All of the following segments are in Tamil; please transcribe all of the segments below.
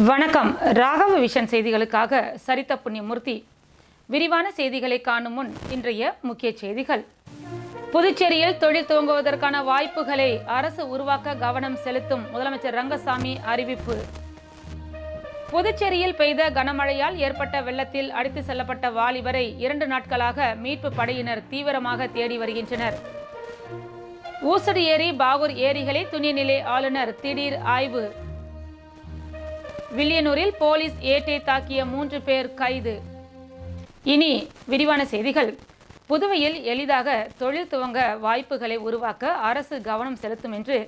வணக்கம். ராகவ விஷன் செய்திகளுக்காக சரித்த புண்ணியமூர்த்தி. விரிவான செய்திகளை காணும் முன் இன்றைய முக்கிய செய்திகள். புதுச்சேரியில் தொழில் துவங்குவதற்கான வாய்ப்புகளை அரசு உருவாக்க கவனம் செலுத்தும் முதலமைச்சர் ரங்கசாமி அறிவிப்பு. புதுச்சேரியில் பெய்த கனமழையால் ஏற்பட்ட வெள்ளத்தில் அடித்து செல்லப்பட்ட வாலிபரை 2 நாட்களாக மீட்பு படையினர் தீவிரமாக தேடி வருகின்றனர். ஊசடி ஏரி, பாகூர் ஏரிகளை துணைநிலை ஆளுநர் திடீர் ஆய்வு. வில்லியனூரில் போலீஸ் ஏட்டை தாக்கிய 3 பேர் கைது. இனி விரிவான செய்திகள். புதுவையில் எளிதாக தொழில் துவங்க வாய்ப்புகளை உருவாக்க அரசு கவனம் செலுத்தும் என்று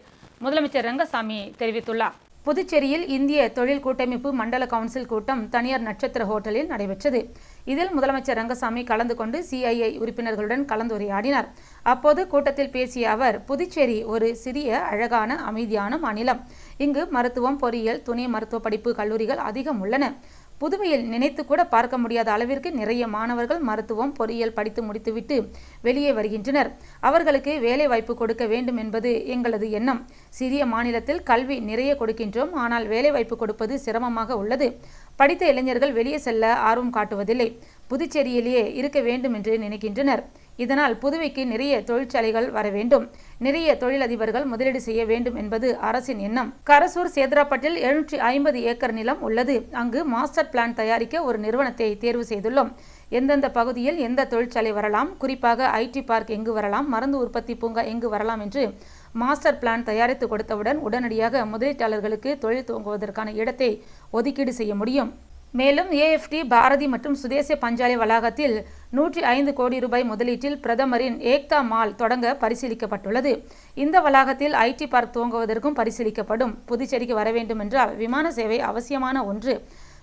முதலமைச்சர் ரங்கசாமி தெரிவித்துள்ளார். புதுச்சேரியில் இந்திய தொழில் கூட்டமைப்பு மண்டல கவுன்சில் கூட்டம் தனியார் நட்சத்திர ஹோட்டலில் நடைபெற்றது. இதில் முதலமைச்சர் ரங்கசாமி கலந்து கொண்டு சிஐஐ உறுப்பினர்களுடன் கலந்துரையாடினார். அப்போது கூட்டத்தில் பேசிய அவர், புதுச்சேரி ஒரு சிறிய, அழகான, அமைதியான மாநிலம். இங்கு மருத்துவம், பொறியியல், துணை மருத்துவ படிப்பு கல்லூரிகள் அதிகம் உள்ளன. புதுவையில் நினைத்து கூட பார்க்க முடியாத அளவிற்கு நிறைய மாணவர்கள் மருத்துவம், பொறியியல் படித்து முடித்துவிட்டு வெளியே வருகின்றனர். அவர்களுக்கு வேலை வாய்ப்பு கொடுக்க வேண்டும் என்பது எங்களது எண்ணம். சிறிய மாநிலத்தில் கல்வி நிறைய கொடுக்கின்றோம், ஆனால் வேலை வாய்ப்பு கொடுப்பது சிரமமாக உள்ளது. படித்த இளைஞர்கள் வெளியே செல்ல ஆர்வம் காட்டுவதில்லை. புதுச்சேரியிலேயே இருக்க வேண்டும் என்று நினைக்கின்றனர். இதனால் புதுவைக்கு நிறைய தொழிற்சாலைகள் வர வேண்டும், நிறைய தொழிலதிபர்கள் முதலீடு செய்ய வேண்டும் என்பது அரசின் எண்ணம். கரசூர் சேத்ராப்பட்டில் 750 ஏக்கர் நிலம் உள்ளது. அங்கு மாஸ்டர் பிளான் தயாரிக்க ஒரு நிறுவனத்தை தேர்வு செய்துள்ளோம். எந்தெந்த பகுதியில் எந்த தொழிற்சாலை வரலாம், குறிப்பாக ஐடி பார்க் எங்கு வரலாம், மருந்து உற்பத்தி பூங்கா எங்கு வரலாம் என்று மாஸ்டர் பிளான் தயாரித்து கொடுத்தவுடன் உடனடியாக முதலீட்டாளர்களுக்கு தொழில் துவங்குவதற்கான இடத்தை ஒதுக்கீடு செய்ய முடியும். மேலும் ஏஎஃப்டி, பாரதி மற்றும் சுதேச பஞ்சாலை வளாகத்தில் 105 கோடி ரூபாய் முதலீட்டில் பிரதமரின் ஏக்தா மால் தொடங்க பரிசீலிக்கப்பட்டுள்ளது. இந்த வளாகத்தில் ஐடி பார்க் துவங்குவதற்கும் பரிசீலிக்கப்படும். புதுச்சேரிக்கு வர வேண்டும் என்றால் விமான சேவை அவசியமான ஒன்று.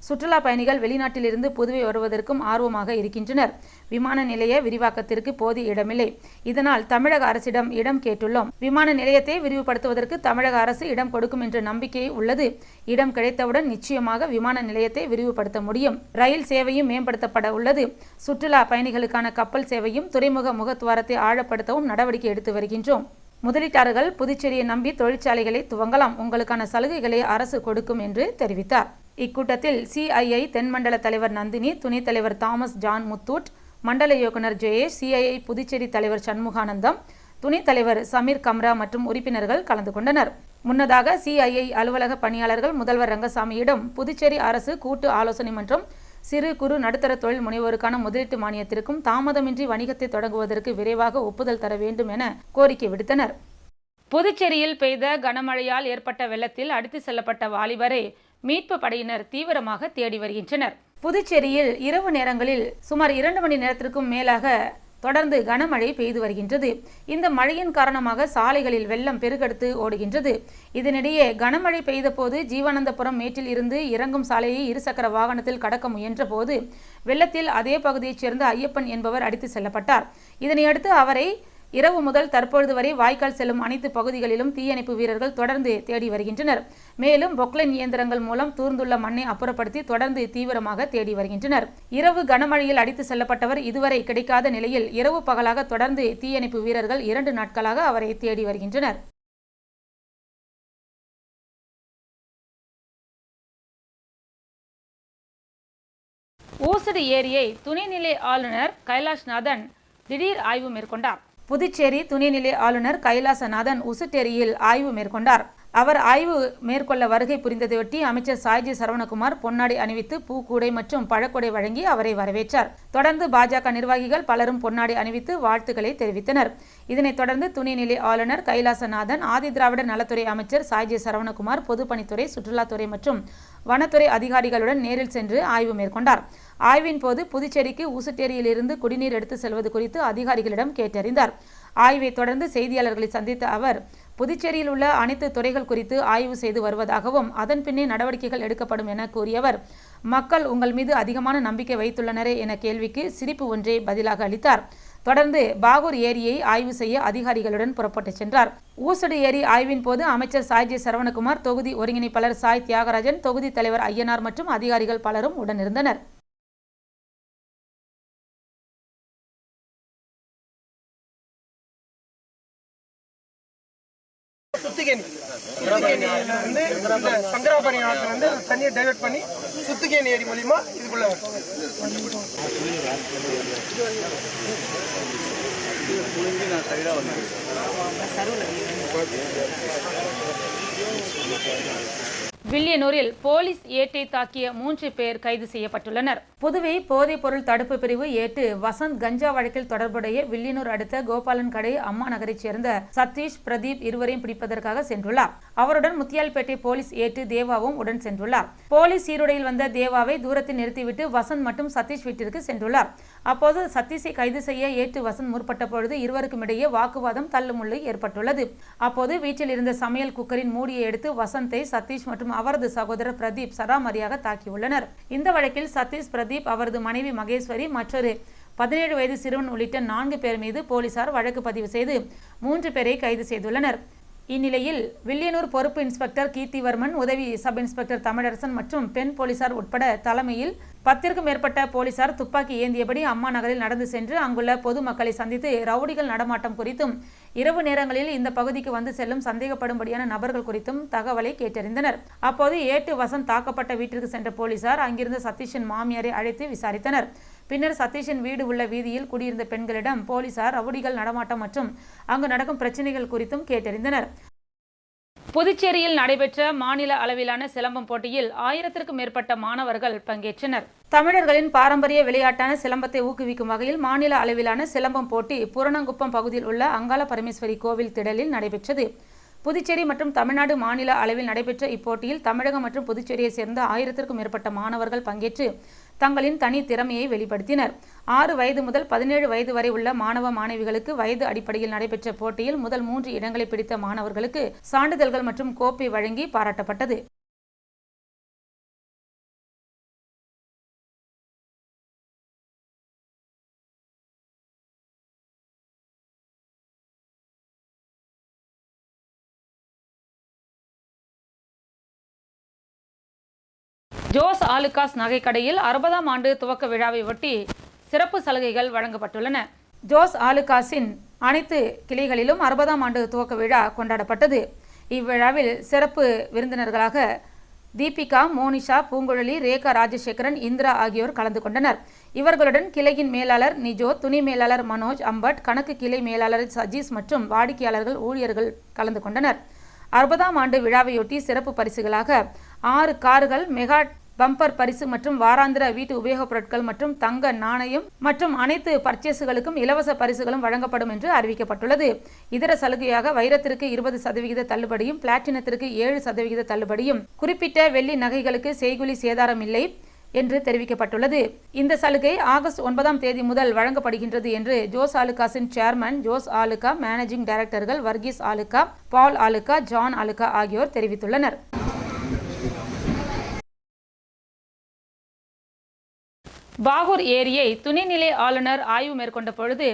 சுற்றுலா பயணிகள் வெளிநாட்டிலிருந்து புதுவை வருவதற்கும் ஆர்வமாக இருக்கின்றனர். விமான நிலைய விரிவாக்கத்திற்கு போதிய இடமில்லை. இதனால் தமிழக அரசிடம் இடம் கேட்டுள்ளோம். விமான நிலையத்தை விரிவுபடுத்துவதற்கு தமிழக அரசு இடம் கொடுக்கும் என்ற நம்பிக்கை உள்ளது. இடம் கிடைத்தவுடன் நிச்சயமாக விமான நிலையத்தை விரிவுபடுத்த முடியும். ரயில் சேவையும் மேம்படுத்தப்பட உள்ளது. சுற்றுலா பயணிகளுக்கான கப்பல் சேவையும் துறைமுக முகத்துவாரத்தை ஆழப்படுத்தவும் நடவடிக்கை எடுத்து வருகின்றோம். முதலீட்டாளர்கள் புதுச்சேரியை நம்பி தொழிற்சாலைகளை துவங்கலாம். உங்களுக்கான சலுகைகளை அரசு கொடுக்கும் என்று தெரிவித்தார். இக்கூட்டத்தில் சிஐஐ தென்மண்டல தலைவர் நந்தினி, துணைத் தலைவர் தாமஸ் ஜான் முத்தூட், மண்டல இயக்குனர் ஜெயேஷ், சிஐஐ புதுச்சேரி தலைவர் சண்முகானந்தம், துணைத் தலைவர் சமீர் கம்ரா மற்றும் உறுப்பினர்கள் கலந்து கொண்டனர். முன்னதாக சிஐஐ அலுவலக பணியாளர்கள் முதல்வர் ரங்கசாமியிடம் புதுச்சேரி அரசு கூட்டு ஆலோசனை மன்றம் சிறு குறு நடுத்தர தொழில் முனைவோருக்கான முதலீட்டு மானியத்திற்கும் தாமதமின்றி வணிகத்தை தொடங்குவதற்கு விரைவாக ஒப்புதல் தர வேண்டும் என கோரிக்கை விடுத்தனர். புதுச்சேரியில் பெய்த கனமழையால் ஏற்பட்ட வெள்ளத்தில் அடித்து செல்லப்பட்ட வாலிபரை மீட்பு படையினர் தீவிரமாக தேடி வருகின்றனர். புதுச்சேரியில் இரவு நேரங்களில் சுமார் 2 மணி நேரத்திற்கும் மேலாக தொடர்ந்து கனமழை பெய்து வருகின்றது. இந்த மழையின் காரணமாக சாலைகளில் வெள்ளம் பெருக்கெடுத்து ஓடுகின்றது. இதனிடையே கனமழை பெய்த போது ஜீவானந்தபுரம் மேட்டில் இருந்து இறங்கும் சாலையை இருசக்கர வாகனத்தில் கடக்க முயன்ற போது வெள்ளத்தில் அதே பகுதியைச் சேர்ந்த ஐயப்பன் என்பவர் அடித்து செல்லப்பட்டார். இதனையடுத்து அவரை இரவு முதல் தற்பொழுது வரை வாய்க்கால் செல்லும் அனைத்து பகுதிகளிலும் தீயணைப்பு வீரர்கள் தொடர்ந்து தேடி வருகின்றனர். மேலும் பொக்லைன் இயந்திரங்கள் மூலம் தூர்ந்துள்ள மண்ணை அப்புறப்படுத்தி தொடர்ந்து தீவிரமாக தேடி வருகின்றனர். இரவு கனமழையில் அடித்து செல்லப்பட்டவர் இதுவரை கிடைக்காத நிலையில் இரவு பகலாக தொடர்ந்து தீயணைப்பு வீரர்கள் 2 நாட்களாக அவரை தேடி வருகின்றனர். ஊசடி ஏரியை துணைநிலை ஆளுநர் கைலாஷ்நாதன் திடீர் ஆய்வு மேற்கொண்டார். புதுச்சேரி துணைநிலை ஆளுநர் கைலாசநாதன் ஊசுட்டேரியில் ஆய்வு மேற்கொண்டார். அவர் ஆய்வு மேற்கொள்ள வருகை புரிந்ததையொட்டி அமைச்சர் சாய்ஜி சரவணகுமார் பொன்னாடை அணிவித்து பூக்கூடை மற்றும் பழக்கூடை வழங்கி அவரை வரவேற்றார். தொடர்ந்து பாஜக நிர்வாகிகள் பலரும் பொன்னாடை அணிவித்து வாழ்த்துக்களை தெரிவித்தனர். இதனைத் தொடர்ந்து துணைநிலை ஆளுநர் கைலாசநாதன் ஆதிதிராவிடர் நலத்துறை அமைச்சர் சாய்ஜி சரவணகுமார், பொதுப்பணித்துறை, சுற்றுலாத்துறை மற்றும் வனத்துறை அதிகாரிகளுடன் நேரில் சென்று ஆய்வு மேற்கொண்டார். ஆய்வின் போது புதுச்சேரிக்கு ஊசுட்டேரியிலிருந்து குடிநீர் எடுத்து செல்வது குறித்து அதிகாரிகளிடம் கேட்டறிந்தார். ஆய்வை தொடர்ந்து செய்தியாளர்களை சந்தித்த அவர், புதுச்சேரியில் உள்ள அனைத்து துறைகள் குறித்து ஆய்வு செய்து வருவதாகவும் அதன் பின்னே நடவடிக்கைகள் எடுக்கப்படும் என கூறியவர், மக்கள் உங்கள் மீது அதிகமான நம்பிக்கை வைத்துள்ளனரே என கேள்விக்கு சிரிப்பு ஒன்றே பதிலாக அளித்தார். தொடர்ந்து பாகூர் ஏரியை ஆய்வு செய்ய அதிகாரிகளுடன் புறப்பட்டு சென்றார். ஊசடி ஏரி ஆய்வின் போது அமைச்சர் சாய்ஜி சரவணகுமார், தொகுதி ஒருங்கிணைப்பாளர் சாய் தியாகராஜன், தொகுதி தலைவர் ஐயனார் மற்றும் அதிகாரிகள் பலரும் உடனிருந்தனர். சுத்திகேணி வந்து இந்த சங்கராபரணி ஆற்றில் வந்து தண்ணியை டைவெர்ட் பண்ணி சுத்திகேணி ஏரி மூலியமா இதுக்குள்ள வில்லியனூரில் போலீஸ் ஏட்டை தாக்கிய 3 பேர் கைது செய்யப்பட்டுள்ளனர். புதுவை போதைப் பொருள் தடுப்பு பிரிவு ஏட்டு வசந்த் கஞ்சா வழக்கில் தொடர்புடைய வில்லியனூர் அடுத்த கோபாலன் கடை அம்மா நகரைச் சேர்ந்த சதீஷ், பிரதீப் இருவரையும் பிடிப்பதற்காக சென்றுள்ளார். அவருடன் முத்தியால்பேட்டை போலீஸ் ஏட்டு தேவாவும் உடன் சென்றுள்ளார். போலீஸ் சீருடையில் வந்த தேவாவை தூரத்தில் நிறுத்திவிட்டு வசந்த் மற்றும் சதீஷ் வீட்டிற்கு சென்றுள்ளார். அப்போது சதீஷை கைது செய்ய ஏட்டு வசந்த் முற்பட்ட பொழுது இருவருக்கும் இடையே வாக்குவாதம் தள்ளுமுள்ளு ஏற்பட்டுள்ளது. அப்போது வீட்டில் இருந்த சமையல் குக்கரின் மூடியை எடுத்து வசந்தை சதீஷ் மற்றும் அவரது சகோதரர் பிரதீப் சராமரியாக தாக்கியுள்ளனர். இந்த வழக்கில் சதீஷ், பிரதீப், அவரது மனைவி மகேஸ்வரி, மற்றொரு 17 வயது சிறுவன் உள்ளிட்ட 4 பேர் மீது போலீசார் வழக்கு பதிவு செய்து 3 பேரை கைது செய்துள்ளனர். இந்நிலையில் வில்லியனூர் பொறுப்பு இன்ஸ்பெக்டர் கீர்த்திவர்மன், உதவி சப் இன்ஸ்பெக்டர் தமிழரசன் மற்றும் பெண் போலீசார் உட்பட தலைமையில் 10க்கும் மேற்பட்ட போலீசார் துப்பாக்கி ஏந்தியபடி அம்மா நகரில் நடந்து சென்று அங்குள்ள பொதுமக்களை சந்தித்து ரவுடிகள் நடமாட்டம் குறித்தும் இரவு நேரங்களில் இந்த பகுதிக்கு வந்து செல்லும் சந்தேகப்படும்படியான நபர்கள் குறித்தும் தகவலை கேட்டறிந்தனர். அப்போது ஏட்டு வசந்த் தாக்கப்பட்ட வீட்டிற்கு சென்ற போலீசார் அங்கிருந்த சதீஷின் மாமியாரை அழைத்து விசாரித்தனர். பின்னர் சதீஷின் வீடு உள்ள வீதியில் குடியிருந்த பெண்களிடம் போலீசார் ரவுடிகள் நடமாட்டம் மற்றும் அங்கு நடக்கும் பிரச்சனைகள் குறித்தும் கேட்டறிந்தனர். புதுச்சேரியில் நடைபெற்ற மாநில அளவிலான சிலம்பம் போட்டியில் 1000க்கும் மேற்பட்ட மாணவர்கள் பங்கேற்றனர். தமிழர்களின் பாரம்பரிய விளையாட்டான சிலம்பத்தை ஊக்குவிக்கும் வகையில் மாநில அளவிலான சிலம்பம் போட்டி பூரணங்குப்பம் பகுதியில் உள்ள அங்காள பரமேஸ்வரி கோவில் திடலில் நடைபெற்றது. புதுச்சேரி மற்றும் தமிழ்நாடு மாநில அளவில் நடைபெற்ற இப்போட்டியில் தமிழகம் மற்றும் புதுச்சேரியை சேர்ந்த 1000க்கும் மேற்பட்ட மாணவர்கள் பங்கேற்று தங்களின் தனி திறமையை வெளிப்படுத்தினர். 6 வயது முதல் 17 வயது வரை உள்ள மாணவ மாணவிகளுக்கு வயது அடிப்படையில் நடைபெற்ற போட்டியில் முதல் 3 இடங்களை பிடித்த மாணவர்களுக்கு சான்றிதழ்கள் மற்றும் கோப்பை வழங்கி பாராட்டப்பட்டது. ஜோஸ் ஆலுகாஸ் நகைக்கடையில் 60ஆம் ஆண்டு துவக்க விழாவை ஒட்டி சிறப்பு சலுகைகள் வழங்கப்பட்டுள்ளன. ஜோஸ் ஆலுகாஸின் அனைத்து கிளைகளிலும் 60ஆம் ஆண்டு துவக்க விழா கொண்டாடப்பட்டது. இவ்விழாவில் சிறப்பு விருந்தினர்களாக தீபிகா, மோனிஷா, பூங்குழலி, ரேகா ராஜசேகரன், இந்திரா ஆகியோர் கலந்து கொண்டனர். இவர்களுடன் கிளையின் மேலாளர் நிஜோ, துணை மேலாளர் மனோஜ், அம்பட், கணக்கு கிளை மேலாளர் சஜீஸ் மற்றும் வாடிக்கையாளர்கள், ஊழியர்கள் கலந்து கொண்டனர். 60ஆம் ஆண்டு விழாவையொட்டி சிறப்பு பரிசுகளாக 6 கார்கள், மெகா பம்பர் பரிசு மற்றும் வாராந்திர வீட்டு உபயோகப் பொருட்கள் மற்றும் தங்க நாணயம் மற்றும் அனைத்து பர்ச்சேஸுகளுக்கும் இலவச பரிசுகளும் வழங்கப்படும் என்று அறிவிக்கப்பட்டுள்ளது. இதர சலுகையாக வைரத்திற்கு 20% தள்ளுபடியும், பிளாட்டினத்திற்கு 7% தள்ளுபடியும், குறிப்பிட்ட வெள்ளி நகைகளுக்கு செய்கூலி சேதாரம் இல்லை என்று தெரிவிக்கப்பட்டுள்ளது. இந்த சலுகை ஆகஸ்ட் 9ஆம் தேதி முதல் வழங்கப்படுகின்றது என்று ஜோஸ் ஆலுகாஸின் சேர்மன் ஜோஸ் ஆலுகா, மேனேஜிங் டைரக்டர்கள் வர்கீஸ் ஆலுகா, பால் ஆலுகா, ஜான் ஆலுகா ஆகியோர் தெரிவித்துள்ளனர். பாகூர் ஏரியை துணைநிலை ஆளுநர் ஆய்வு மேற்கொண்ட பொழுது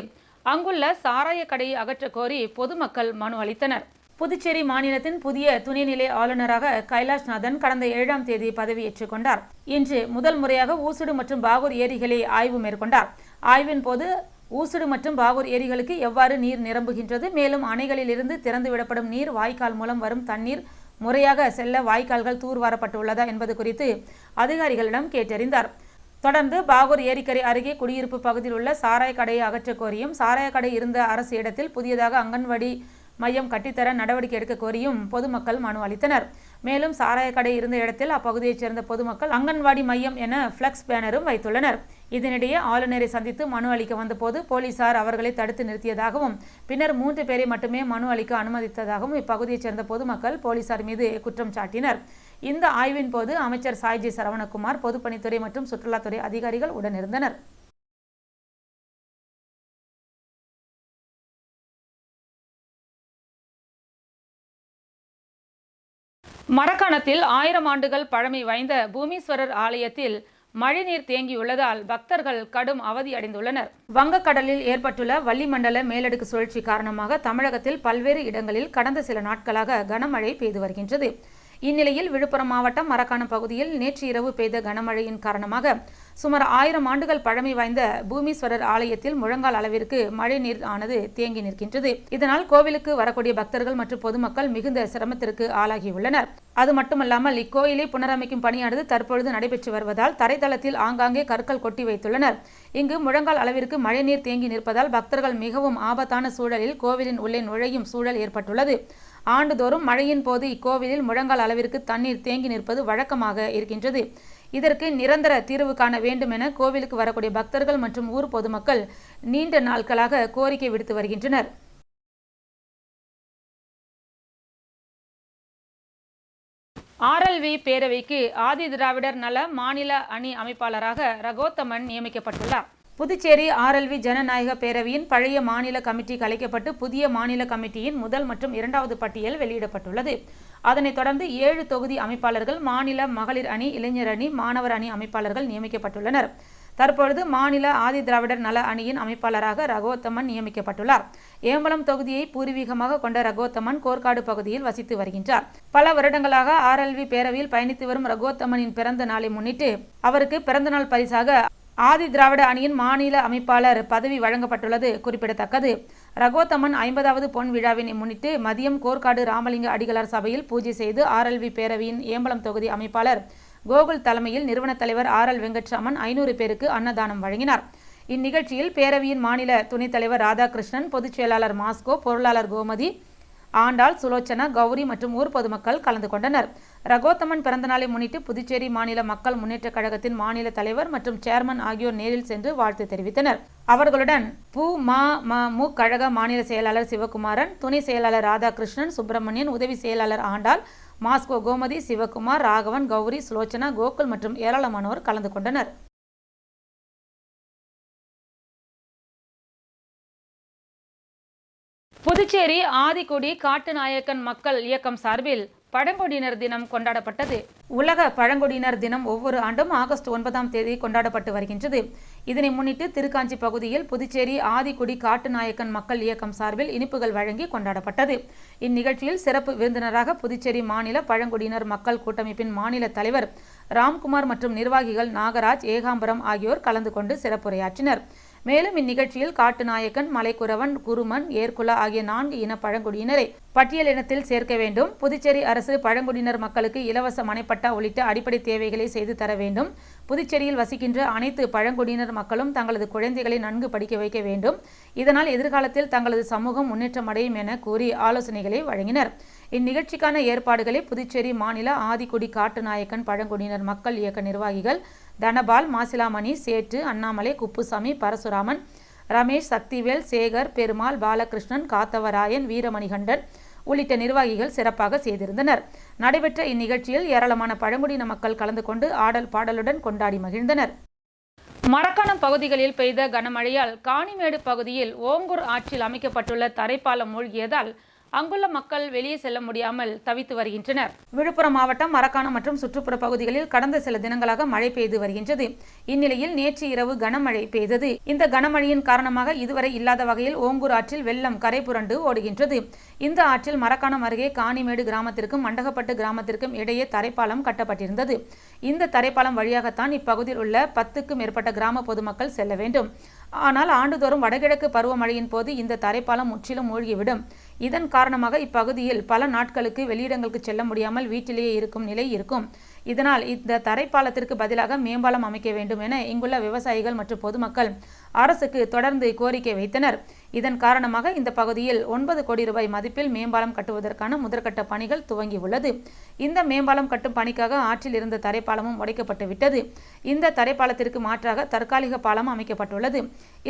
அங்குள்ள சாராய கடையை அகற்ற கோரி பொதுமக்கள் மனு அளித்தனர். புதுச்சேரி மாநிலத்தின் புதிய துணைநிலை ஆளுநராக கைலாஷ்நாதன் கடந்த 7ஆம் தேதி பதவியேற்றுக் கொண்டார். இன்று முதல் முறையாக ஊசுடு மற்றும் பாகூர் ஏரிகளை ஆய்வு மேற்கொண்டார். ஆய்வின் போது ஊசுடு மற்றும் பாகூர் ஏரிகளுக்கு எவ்வாறு நீர் நிரம்புகின்றது, மேலும் அணைகளில் இருந்து திறந்து விடப்படும் நீர் வாய்க்கால் மூலம் வரும் தண்ணீர் முறையாக செல்ல வாய்க்கால்கள் தூர்வாரப்பட்டுள்ளதா என்பது குறித்து அதிகாரிகளிடம் கேட்டறிந்தார். தொடர்ந்து பாகூர் ஏரிக்கரை அருகே குடியிருப்பு பகுதியில் உள்ள சாராய கடையை அகற்ற கோரியும், சாராய கடை இருந்த அரசு இடத்தில் புதியதாக அங்கன்வாடி மையம் கட்டித்தர நடவடிக்கை எடுக்க கோரியும் பொதுமக்கள் மனு அளித்தனர். மேலும் சாராய கடை இருந்த இடத்தில் அப்பகுதியைச் சேர்ந்த பொதுமக்கள் அங்கன்வாடி மையம் என பிளக்ஸ் பேனரும் வைத்துள்ளனர். இதனிடையே ஆளுநரை சந்தித்து மனு அளிக்க வந்தபோது போலீசார் அவர்களை தடுத்து நிறுத்தியதாகவும், பின்னர் 3 பேரை மட்டுமே மனு அளிக்க அனுமதித்ததாகவும் இப்பகுதியைச் சேர்ந்த பொதுமக்கள் போலீசார் மீது குற்றம் சாட்டினர். இந்த ஆய்வின் போது அமைச்சர் சாய்ஜி சரவணகுமார், பொதுப்பணித்துறை மற்றும் சுற்றுலாத்துறை அதிகாரிகள் உடனிருந்தனர். மரக்காணத்தில் 1000 ஆண்டுகள் பழமை வாய்ந்த பூமீஸ்வரர் ஆலயத்தில் மழைநீர் தேங்கியுள்ளதால் பக்தர்கள் கடும் அவதி அடைந்துள்ளனர். வங்கக்கடலில் ஏற்பட்டுள்ள வளிமண்டல மேலடுக்கு சுழற்சி காரணமாக தமிழகத்தில் பல்வேறு இடங்களில் கடந்த சில நாட்களாக கனமழை பெய்து வருகின்றது. இந்நிலையில் விழுப்புரம் மாவட்டம் மரக்காணம் பகுதியில் நேற்று இரவு பெய்த கனமழையின் காரணமாக சுமார் 1000 ஆண்டுகள் பழமை வாய்ந்த பூமீஸ்வரர் ஆலயத்தில் முழங்கால் அளவிற்கு மழை நீர் ஆனது தேங்கி நிற்கின்றது. இதனால் கோவிலுக்கு வரக்கூடிய பக்தர்கள் மற்றும் பொதுமக்கள் மிகுந்த சிரமத்திற்கு ஆளாகியுள்ளனர். அது மட்டுமல்லாமல் இக்கோயிலை புனரமைக்கும் பணியானது தற்பொழுது நடைபெற்று வருவதால் தரைத்தளத்தில் ஆங்காங்கே கற்கள் கொட்டி வைத்துள்ளனர். இங்கு முழங்கால் அளவிற்கு மழைநீர் தேங்கி நிற்பதால் பக்தர்கள் மிகவும் ஆபத்தான சூழலில் கோவிலின் உள்ளே நுழையும் சூழல் ஏற்பட்டுள்ளது. ஆண்டுதோறும் மழையின் போது இக்கோவிலில் முழங்கால் அளவிற்கு தண்ணீர் தேங்கி நிற்பது வழக்கமாக இருக்கின்றது. இதற்கு நிரந்தர தீர்வு காண வேண்டும் என கோவிலுக்கு வரக்கூடிய பக்தர்கள் மற்றும் ஊர் பொதுமக்கள் நீண்ட நாட்களாக கோரிக்கை விடுத்து வருகின்றனர். ஆர்எல்வி பேரவைக்கு ஆதி திராவிடர் நல மாநில அணி அமைப்பாளராக ரகோத்தமன் நியமிக்கப்பட்டுள்ளார். புதுச்சேரி ஆர்எல்வி ஜனநாயக பேரவையின் பழைய மாநில கமிட்டி கலைக்கப்பட்டு புதிய மாநில கமிட்டியின் முதல் மற்றும் இரண்டாவது பட்டியல் வெளியிடப்பட்டுள்ளது. அதனைத் தொடர்ந்து 7 தொகுதி அமைப்பாளர்கள், மாநில மகளிர் அணி, இளைஞர் அணி, மாணவர் அணி அமைப்பாளர்கள் நியமிக்கப்பட்டுள்ளனர். தற்பொழுது மாநில ஆதி திராவிடர் நல அணியின் அமைப்பாளராக ரகோத்தமன் நியமிக்கப்பட்டுள்ளார். ஏம்பலம் தொகுதியை பூர்வீகமாக கொண்ட ரகோத்தமன் கோர்க்காடு பகுதியில் வசித்து வருகின்றார். பல வருடங்களாக ஆர்எல்வி பேரவையில் பயணித்து வரும் ரகோத்தமனின் பிறந்த நாளை முன்னிட்டு அவருக்கு பிறந்தநாள் பரிசாக ஆதி திராவிட அணியின் மாநில அமைப்பாளர் பதவி வழங்கப்பட்டுள்ளது குறிப்பிடத்தக்கது. ரகோத்தமன் 50வது பொன் விழாவினை முன்னிட்டு மதியம் கோர்க்காடு ராமலிங்க அடிகளார் சபையில் பூஜை செய்து ஆர்எல்வி பேரவையின் ஏம்பலம் தொகுதி அமைப்பாளர் கோகுல் தலைமையில் நிறுவன தலைவர் ஆர்.எல். வெங்கட்ராமன் 500 பேருக்கு அன்னதானம் வழங்கினார். இந்நிகழ்ச்சியில் பேரவையின் மாநில துணைத் தலைவர் ராதாகிருஷ்ணன், பொதுச் செயலாளர் மாஸ்கோ, பொருளாளர் கோமதி, ஆண்டாள், சுலோச்சனா, கௌரி மற்றும் ஊர் பொதுமக்கள் கலந்து கொண்டனர். ரகோத்தமன் பிறந்தநாளை முன்னிட்டு புதுச்சேரி மாநில மக்கள் முன்னேற்றக் கழகத்தின் மாநில தலைவர் மற்றும் சேர்மன் ஆகியோர் நேரில் சென்று வாழ்த்து தெரிவித்தனர். அவர்களுடன் மு கழக மாநில செயலாளர் சிவகுமாரன், துணை செயலாளர் ராதாகிருஷ்ணன், சுப்பிரமணியன், உதவி செயலாளர் ஆண்டாள், மாஸ்கோ, கோமதி, சிவகுமார், ராகவன், கௌரி, சுலோச்சனா, கோகுல் மற்றும் ஏராளமானோர் கலந்து கொண்டனர். புதுச்சேரி ஆதிக்குடி காட்டுநாயக்கன் மக்கள் இயக்கம் சார்பில் பழங்குடியினர் தினம் கொண்டாடப்பட்டது. உலக பழங்குடியினர் தினம் ஒவ்வொரு ஆண்டும் ஆகஸ்ட் 9ஆம் தேதி கொண்டாடப்பட்டு வருகின்றது. இதனை முன்னிட்டு திருக்காஞ்சி பகுதியில் புதுச்சேரி ஆதிக்குடி காட்டுநாயக்கன் மக்கள் இயக்கம் சார்பில் இனிப்புகள் வழங்கி கொண்டாடப்பட்டது. இந்நிகழ்ச்சியில் சிறப்பு விருந்தினராக புதுச்சேரி மாநில பழங்குடியினர் மக்கள் கூட்டமைப்பின் மாநில தலைவர் ராம்குமார் மற்றும் நிர்வாகிகள் நாகராஜ், ஏகாம்பரம் ஆகியோர் கலந்து கொண்டு சிறப்புரையாற்றினர். மேலும் இந்நிகழ்ச்சியில் காட்டுநாயக்கன், மலைக்குறவன், குருமன், ஏர்குலா ஆகிய 4 இன பழங்குடியினரை பட்டியலினத்தில் சேர்க்க வேண்டும். புதுச்சேரி அரசு பழங்குடியினர் மக்களுக்கு இலவச மனைப்பட்டா உள்ளிட்ட அடிப்படை தேவைகளை செய்து தர வேண்டும். புதுச்சேரியில் வசிக்கின்ற அனைத்து பழங்குடியினர் மக்களும் தங்களது குழந்தைகளை நன்கு படிக்க வைக்க வேண்டும். இதனால் எதிர்காலத்தில் தங்களது சமூகம் முன்னேற்றம் அடையும் என கூறி ஆலோசனைகளை வழங்கினர். இந்நிகழ்ச்சிக்கான ஏற்பாடுகளை புதுச்சேரி மாநில ஆதிக்குடி காட்டுநாயக்கன் பழங்குடியினர் மக்கள் இயக்க நிர்வாகிகள் தனபால், மாசிலாமணி, சேட்டு, அண்ணாமலை, குப்புசாமி, பரசுராமன், ரமேஷ், சக்திவேல், சேகர், பெருமாள், பாலகிருஷ்ணன், காத்தவராயன், வீரமணிகண்டன் உள்ளிட்ட நிர்வாகிகள் சிறப்பாக செய்திருந்தனர். நடைபெற்ற இந்நிகழ்ச்சியில் ஏராளமான பழங்குடியின மக்கள் கலந்து கொண்டு ஆடல் பாடலுடன் கொண்டாடி மகிழ்ந்தனர். மரக்காணம் பகுதிகளில் பெய்த கனமழையால் காணிமேடு பகுதியில் ஓங்கூர் ஆற்றில் அமைக்கப்பட்டுள்ள தரைப்பாலம் மூழ்கியதால் அங்குள்ள மக்கள் வெளியே செல்ல முடியாமல் தவித்து வருகின்றனர். விழுப்புரம் மாவட்டம் மரக்காணம் மற்றும் சுற்றுப்புற பகுதிகளில் கடந்த சில தினங்களாக மழை பெய்து வருகின்றது. இந்நிலையில் நேற்று இரவு கனமழை பெய்தது. இந்த கனமழையின் காரணமாக இதுவரை இல்லாத வகையில் ஓங்கூர் ஆற்றில் வெள்ளம் கரை புரண்டு ஓடுகின்றது. இந்த ஆற்றில் மரக்காணம் அருகே காணிமேடு கிராமத்திற்கும் மண்டகப்பட்டு கிராமத்திற்கும் இடையே தரைப்பாலம் கட்டப்பட்டிருந்தது. இந்த தரைப்பாலம் வழியாகத்தான் இப்பகுதியில் உள்ள 10க்கும் மேற்பட்ட கிராம பொதுமக்கள் செல்ல வேண்டும். ஆனால் ஆண்டுதோறும் வடகிழக்கு பருவமழையின் போது இந்த தரைப்பாலம் முற்றிலும் மூழ்கிவிடும். இதன் காரணமாக இப்பகுதியில் பல நாட்களுக்கு வெளியிடங்களுக்கு செல்ல முடியாமல் வீட்டிலேயே இருக்கும் நிலை இருக்கும். இதனால் இந்த தரைப்பாலத்திற்கு பதிலாக மேம்பாலம் அமைக்க வேண்டும் என இங்குள்ள விவசாயிகள் மற்றும் பொதுமக்கள் அரசுக்கு தொடர்ந்து கோரிக்கை வைத்தனர். இதன் காரணமாக இந்த பகுதியில் 9 கோடி ரூபாய் மதிப்பில் மேம்பாலம் கட்டுவதற்கான முதற்கட்ட பணிகள் துவங்கியுள்ளது. இந்த மேம்பாலம் கட்டும் பணிக்காக ஆற்றில் இருந்த தரைப்பாலமும் உடைக்கப்பட்டு விட்டது. இந்த தரைப்பாலத்திற்கு மாற்றாக தற்காலிக பாலம் அமைக்கப்பட்டுள்ளது.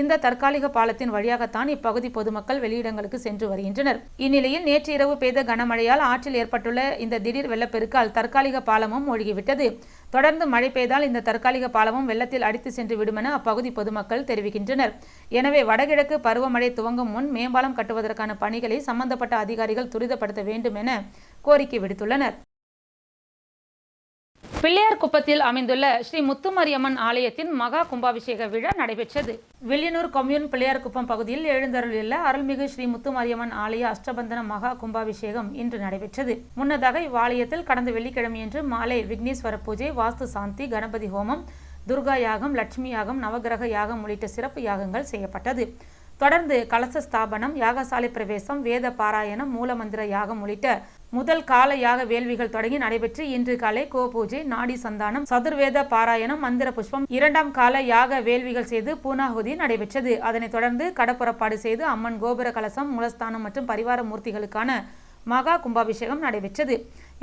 இந்த தற்காலிக பாலத்தின் வழியாகத்தான் இப்பகுதி பொதுமக்கள் வெளியிடங்களுக்கு சென்று வருகின்றனர். இந்நிலையில் நேற்று இரவு பெய்த கனமழையால் ஆற்றில் ஏற்பட்டுள்ள இந்த திடீர் வெள்ளப்பெருக்கால் தற்காலிக பாலமும் மூழ்கிவிட்டது. தொடர்ந்து மழை பெய்தால் இந்த தற்காலிக பாலமும் வெள்ளத்தில் அடித்து சென்று விடும் என அப்பகுதி பொதுமக்கள் தெரிவிக்கின்றனர். எனவே வடகிழக்கு பருவமழை துவங்கும் முன் மேம்பாலம் கட்டுவதற்கான பணிகளை சம்பந்தப்பட்ட அதிகாரிகள் துரிதப்படுத்த வேண்டும் என கோரிக்கை விடுத்துள்ளனர். பிள்ளையார்குப்பத்தில் அமைந்துள்ள ஸ்ரீ முத்துமாரியம்மன் ஆலயத்தின் மகா கும்பாபிஷேக விழா நடைபெற்றது. வில்லியனூர் கொம்யூன் பிள்ளையார்குப்பம் பகுதியில் எழுந்தருளியுள்ள அருள்மிகு ஸ்ரீ முத்துமாரியம்மன் ஆலய அஷ்டபந்தன மகா கும்பாபிஷேகம் இன்று நடைபெற்றது. முன்னதாக இவ்வாலயத்தில் கடந்த வெள்ளிக்கிழமையன்று மாலை விக்னேஸ்வர பூஜை, வாஸ்து சாந்தி, கணபதி ஹோமம், துர்கா யாகம், லட்சுமி யாகம், நவகிரக யாகம் உள்ளிட்ட சிறப்பு யாகங்கள் செய்யப்பட்டது. தொடர்ந்து கலச ஸ்தாபனம், யாகசாலை பிரவேசம், வேத பாராயணம், மூலமந்திர யாகம் உள்ளிட்ட முதல் கால யாக வேள்விகள் தொடங்கி நடைபெற்று இன்று காலை கோபூஜை, நாடி சந்தானம், சதுர்வேத பாராயணம், மந்திர புஷ்பம், இரண்டாம் கால யாக வேள்விகள் செய்து பூனாகுதி நடைபெற்றது. அதனைத் தொடர்ந்து கடப்புறப்பாடு செய்து அம்மன் கோபுர கலசம், மூலஸ்தானம் மற்றும் பரிவார மூர்த்திகளுக்கான மகா கும்பாபிஷேகம் நடைபெற்றது.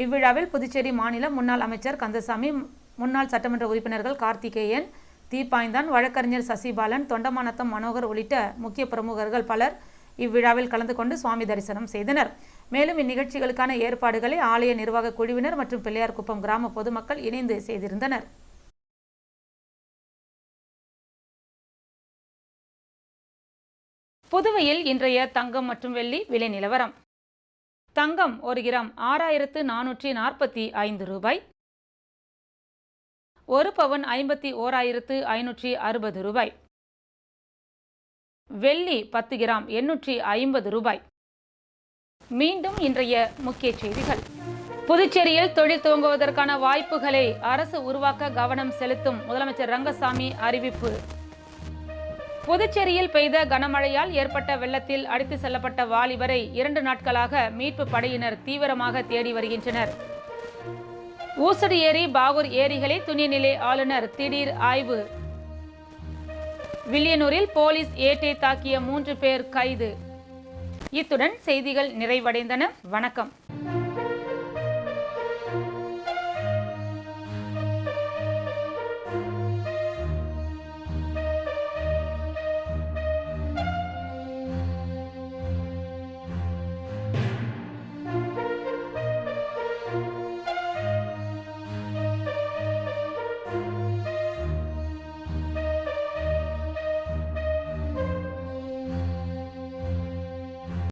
இவ்விழாவில் புதுச்சேரி மாநில முன்னாள் அமைச்சர் கந்தசாமி, முன்னாள் சட்டமன்ற உறுப்பினர்கள் கார்த்திகேயன், தீபாய்ந்தான், வழக்கறிஞர் சசிபாலன், தொண்டமானத்தம் மனோகர் உள்ளிட்ட முக்கிய பிரமுகர்கள் பலர் இவ்விழாவில் கலந்து கொண்டு சுவாமி தரிசனம் செய்தனர். மேலும் இந்நிகழ்ச்சிகளுக்கான ஏற்பாடுகளை ஆலய நிர்வாக குழுவினர் மற்றும் பிள்ளையார்குப்பம் கிராம பொதுமக்கள் இணைந்து செய்திருந்தனர். புதுவையில் இன்றைய தங்கம் மற்றும் வெள்ளி விலை நிலவரம். தங்கம் 1 கிராம் 6445 ரூபாய், 1 பவுன் 51,560 ரூபாய். வெள்ளி 10 கிராம் 850 ரூபாய். மீண்டும் இன்றைய முக்கிய செய்திகள். புதுச்சேரியில் தொழில் துவங்குவதற்கான வாய்ப்புகளை அரசு உருவாக்க கவனம் செலுத்தும் முதலமைச்சர் ரங்கசாமி அறிவிப்பு. புதுச்சேரியில் பெய்த கனமழையால் ஏற்பட்ட வெள்ளத்தில் அடித்து செல்லப்பட்ட வாலிபரை 2 நாட்களாக மீட்பு படையினர் தீவிரமாக தேடி வருகின்றனர். ஊசடி ஏரி, பாகூர் ஏரிகளை துணைநிலை ஆளுநர் திடீர் ஆய்வு. வில்லியனூரில் போலீஸ் ஏட்டை தாக்கிய 3 பேர் கைது. இத்துடன் செய்திகள் நிறைவடைந்தன. வணக்கம்.